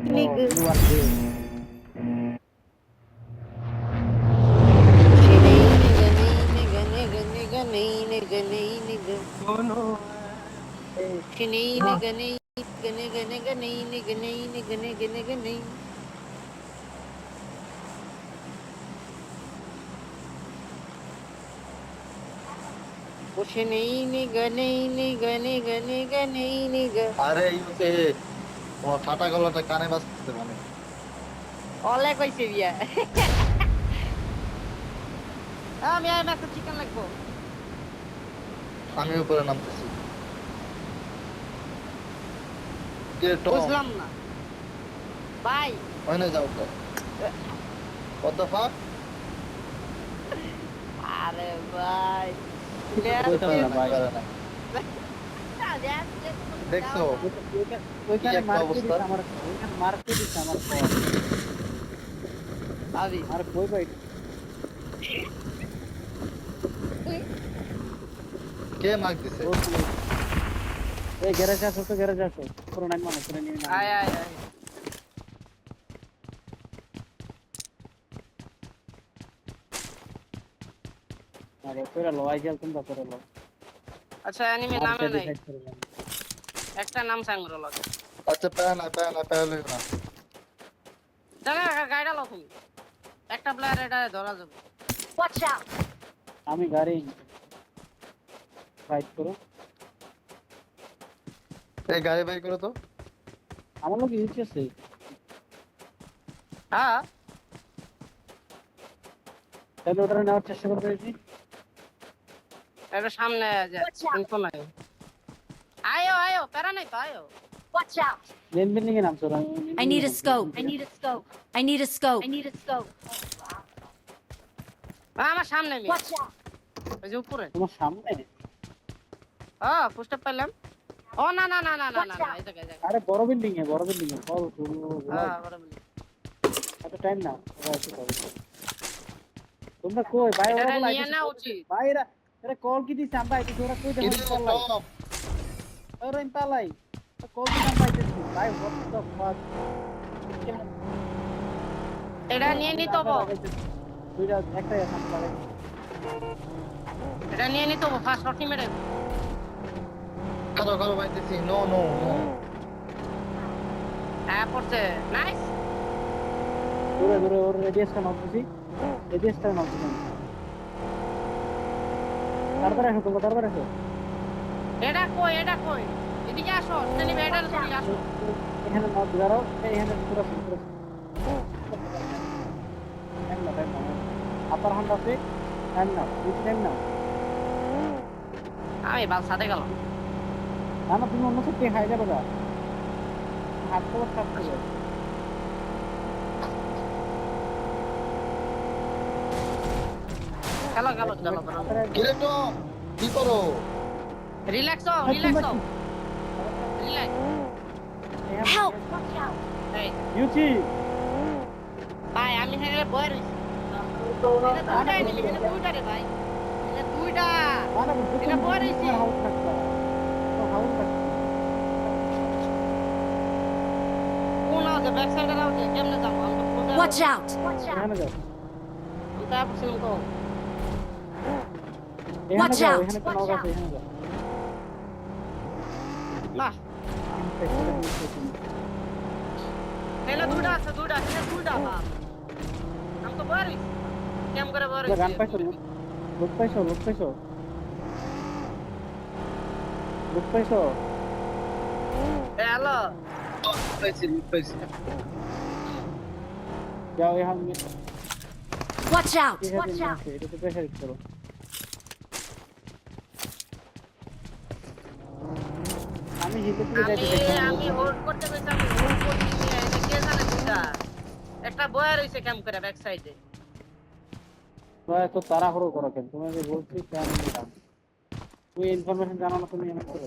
Nigga. You are gay. Nigga. दोनों Hey, Shinny huh? nigga nay nigga nigga nay nigga nay nigga nigga nigga nay. Shinny nigga nay nigga nigga nigga nay nigga. আরে UK তোমার ফাটা গলাটা কানে বাজতেছে মানে Ole কইছে বিয়া। আমি আর একটা চিকেন লাগবো। আমি উপরে নামতেছি কে টম বুঝলাম না। ভাই। ওখানে যাও তো what the fuck আরে ভাই। কইতাম না ভাই। পারে না দেখছো কি ওইখানে একটা মার্কে অবস্থা দিছে আমার ওইখানে মার্কে দিছে আমার ফোন আমি আর কই ভাই কে মার্ক দিছে এই গ্যারেজে আসো তো গ্যারেজে আসো পুরো নাম মানে পুরো নিয়ে নাম আয় আয় আয়। আরে পুরো লয় গেল তুমি করে লো আচ্ছা এনিমি আর নামে নাই। ডিসাইড করলাম একটা নাম সাংগ্রহ লাগে। আচ্ছা প্যারা লইও না জায়গা গাড়িটা লাও তুমি। একটা প্লেয়ার এটা ধরা যাবে। Watch out. আমি গাড়ি ফাইট করো এই গাড়ি বাই করো তো আমার লোক ইউজ আছে হ্যাঁ তাহলে ওটা নেওয়ার চেষ্টা করতে দিছি এটা সামনে যা ইনফো নাই। আয়ো আয়ো প্যারা নাই তো আয়ো। Watch out. মেন বিল্ডিং এ নাম সর I need a scope. I need a scope. I need a scope. I need a scope. আমার সামনে মি। Watch out. ওই যে উপরে। তোমার সামনে ফুস্টেপ পেলাম। ও না না না না না না এই জায়গায় জায়গা। আরে বড় বিল্ডিং এ বড় কল বড় বলি। এত টাইম না তোমরা কই ভাই এটা ওরা নিয়ে না উচিত। ভাইরা আরে কল কি দিছ আমরা আইতে ওরা কই কি দেখো রে কল টম ওরা ইম্পালাই কল দিছ আমরা আইতে ভাই হোয়াট দ্য ফাক এটা নিয়ে নিতে হবে। দুইটা একটাই আছে আমরা এটা নিয়ে নিতে হবে ফার্স্ট রটি মেরে। করো বাইতেছি নো নো নো হ্যাঁ পড়ছে। নাইস। দূরে ওর রেডিয়াসটা নামতেছি রেডিয়াসটা নামতেছি তারপরে আসো তোমরা তারপরে আসো এটা কই এদিকে আসো স্টেনি ব্যাটার চলে আসো। এখানে নাও দাঁড়াও এখানে পুরো টাইম না আপার হ্যান্ড আছে টাইম না বুঝ টাইম না আমি বাল সাথে গেলাম। না না তুমি অন্য সাইডে খাই যাবে না হাত তো কাজ করবে গেল কি রে টম কি করো রিল্যাক্স রিল্যাক্স। Help! এই ইউচি ভাই আমি হেরে বয় রইছি। দুইটা এনিমি দুইটা রে ভাই। দুইটা। মানে এটা বয় রইছি। হাউস থাকবে হাউস থাকবে কোন আউটে ব্যাক সাইডে আউটে কেমনে যাবো আমি তো পুরো Watch out! এখানে যাও আমি তারপর ছিলাম তো। এখানে Watch যাও out! এখানে কোনো আছে এখানে যাও না এলা দুইটা আছে দুইটা বাপ। আমি তো বয় রইছি। কেম করে বয় রইছি। গান পাইছো লোক পাইছো এ হ্যালো পাইছি যাও এখানে Watch out! এটা তো প্রেসার করো আমি হিতে থেকে যাইতে আমি হোল্ড করতে কইছি আমি হোল্ড করছি এটা কে জানে দুইটা। একটা বয় রইছে কেম করে ব্যাক সাইডে। তোমরা তো তাড়াহুড়ো করো কেন তোমাকে বলছি কেন তুমি ইনফরমেশন জানো না তুমি এমন করো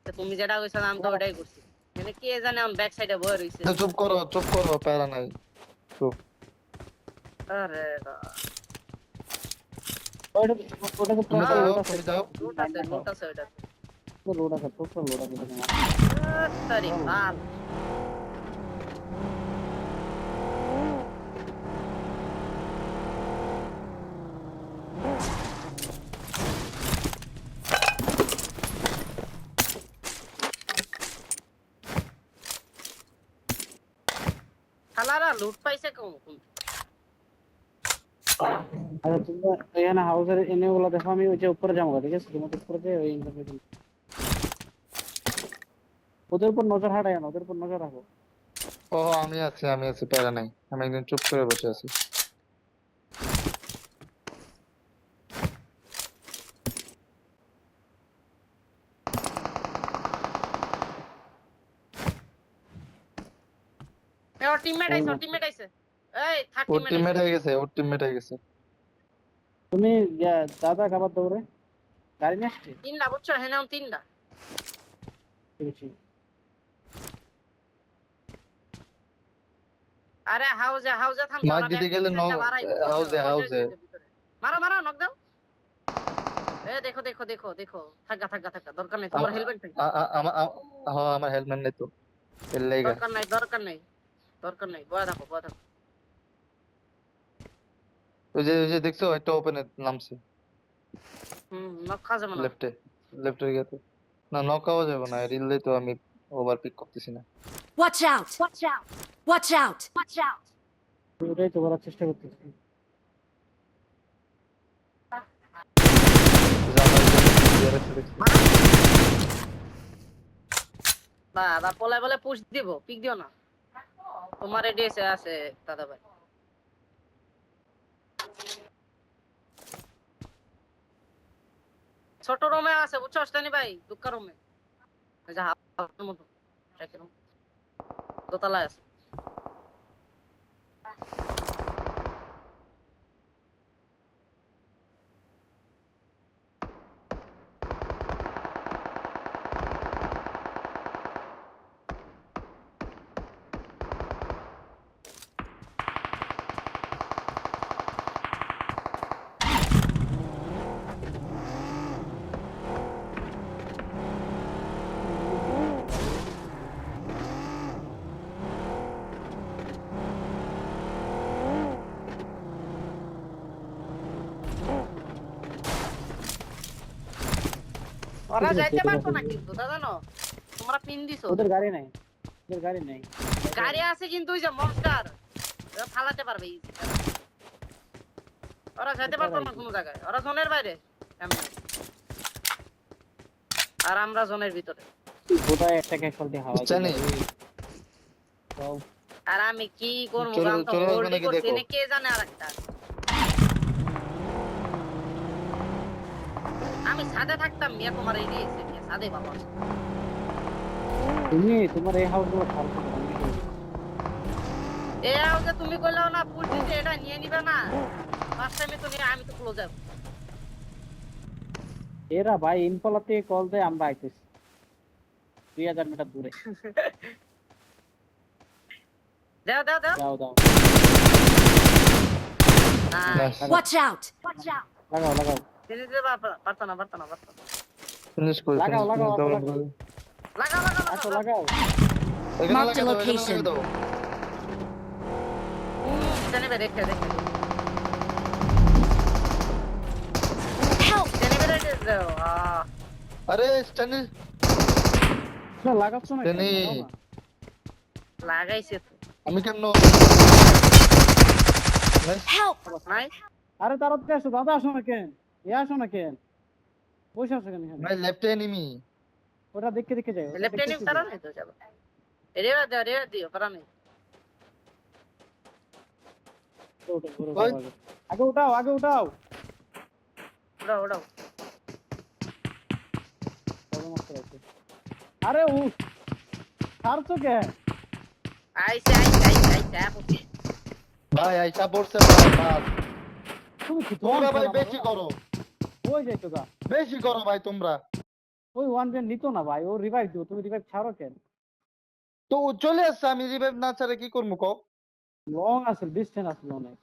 তো তুমি যেটা কইছো আমি তো ওটাই করছি। মানে কে জানে আমি ব্যাক সাইডে বয় রইছে। চুপ করো প্যারা নাই চুপ আরে ওটা তো তুমি প্রপার যাও লোড লোট আছে ওটা। লোড আছে প্রপার লোড আছে তারি মাল শালারা লুট পাইছে কম। আচ্ছা তোমরা এখানে হাউসের এনে গুলো দেখো, আমি ওই যে উপরে যাবো, ঠিক আছে? তোমাদের উপরে যে ওই ইনফরমেশন ওদের উপর নজর হাঁটায় না, ওদের উপর নজর রাখো। ও আমি আছি প্যারা নাই। আমি একদিন চুপ করে বসে আছি। ওর টিমমেট আইছে। এই থার্ড ওর টিমমেট টিমমেট আইছে। হয়ে গেছে, ওর টিমমেট হয়ে গেছে। তুমি দাদা খাবার দৌড়ে গাড়ি নিয়ে আসছি। তিনটা বুঝছো, হ্যাঁ নাও তিনটা। পেয়েছি। আরে হাউজে থামছে, মার ওরা দিতে ব্যাক গেলে সাইডটা বাড়াইবো, বুঝছো? হাউসে ওই যে, হাউসে। ওই যে ভিতরে। মারো মারো, নক দাও। এ দেখো দেখো দেখো দেখো, থাকা দরকার নেই তোমার হেলমেট নাই। হ্যাঁ আমার হেলমেট নেই তো, এর লেগা। দরকার নাই বয়া থাকো। ওই যে দেখছো একটা ওপেনে নামছে নক খাওয়া যাবে না। লেফটে, লেফটে গেছে। না নকাও যাবে না, রিললে তো আমি ওভার পিক করতেছি না। Watch out! Watch out! Watch out! Watch out! ওটাই তো করার চেষ্টা করতেছি। এই যে আমার এই যে DRX দেখছি। বা পোলায় বলে পুশ দিব, পিক দিও না। তোমার এডিএসে আছে দাদা ভাই। ছোট রুমে আছে, বুঝছো অস্তানি ভাই? দুঃখা রুমে, এই যে হাফের মতো ট্র্যাকের রুম, দোতলায় আছে। ওরা যাইতে পারতো না কিন্তু দাদা, জানো তোমরা পিন দিছো। ওদের গাড়ি নাই, ওদের গাড়ি নাই। গাড়ি আছে কিন্তু ওই যে মনস্টার ফালাতে পারবে easy। ওরা যাইতে পারতো না কোনো জায়গায়, ওরা জোনের বাইরে এমনি। আর আমরা জোনের ভিতরে। ওটাই একটা ক্যাশালটি হাওয়া জানি দাও। আর আমি কি করবো, চলো গান তো চলো হোল্ডই ওখানে করছি দেখো। না, কে জানে আরেকটা। আমি ছাদে থাকতাম মিয়া, তোমার এই দিয়েছে মিয়া ছাদে বাবা। তুমি তোমার এই হাউস গুলো খারাপ করো, আমি কি করবো? এ যে তুমি কইলাও না পুশ দিতে, এটা নিয়ে নিবে না। ফার্স্ট টাইমে তো নিয়ে আমি তো ক্লোজ যাব। এরা ভাই ইনফলা থেকে কল দেয়, আমরা আইতেছি 2000 মিটার দূরে। দাও দাও দাও, Nice. Watch out! Watch out! লাগাও লাগাও তিনি যে পারতো না। ফিনিশ করে লাগাও ফিনিশ লাগাও করে লাগাও আসো লাগাও। লাগাও। এখানে Mark the লাগা দাও, এখানে location. লাগা দাও। জানি বে দেখে Help! জানি বে দেখে দাও। আরে স্ট্যান্ড না, লাগাচ্ছ না কেন? জানি। লাগাও না। লাগাইছে তো আমি কেন Help! নাই। আরে তাড়াতাড়ি আসো দাদা, আসো না কেন? আসো না কেন? বসে আসো কেন এখানে? ভাই লেফটে এনিমি। ওটা দেখে দেখে যাও, ওটা লেফট দেখে হ্যান্ড দেখে তারা যাও। নাই তো যাব। রেওয়া দিও পারা নেই। ওটা ঘুরো ওই। আগে। আগে উঠাও, আগে উঠাও। ওড়াও। তবে মস্ত আছে। আরে ছাড়ছো কেন? আইছে আপনি। ভাই আইসা পড়ছে ভাই বাস। তুমি কি তোমরা দম ভাই খেলা বেশি মারো? করো, ওই যাইতো গা। বেশি করো ভাই তোমরা। ওই ওয়ান বেন নিত না ভাই, ও রিভাইভ দিও, তুমি রিভাইভ ছাড়ো কেন? তো ও চলে আসছে, আমি রিভাইভ না ছাড়া কি করবো কও? লং আছে, ডিস্টেন্স আছে অনেক।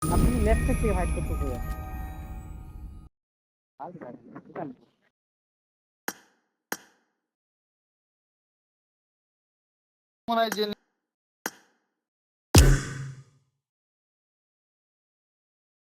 আর তুমি লেফট থেকে ফাইট করতেছো কেন? আর ভাই এটা মনে হয় যে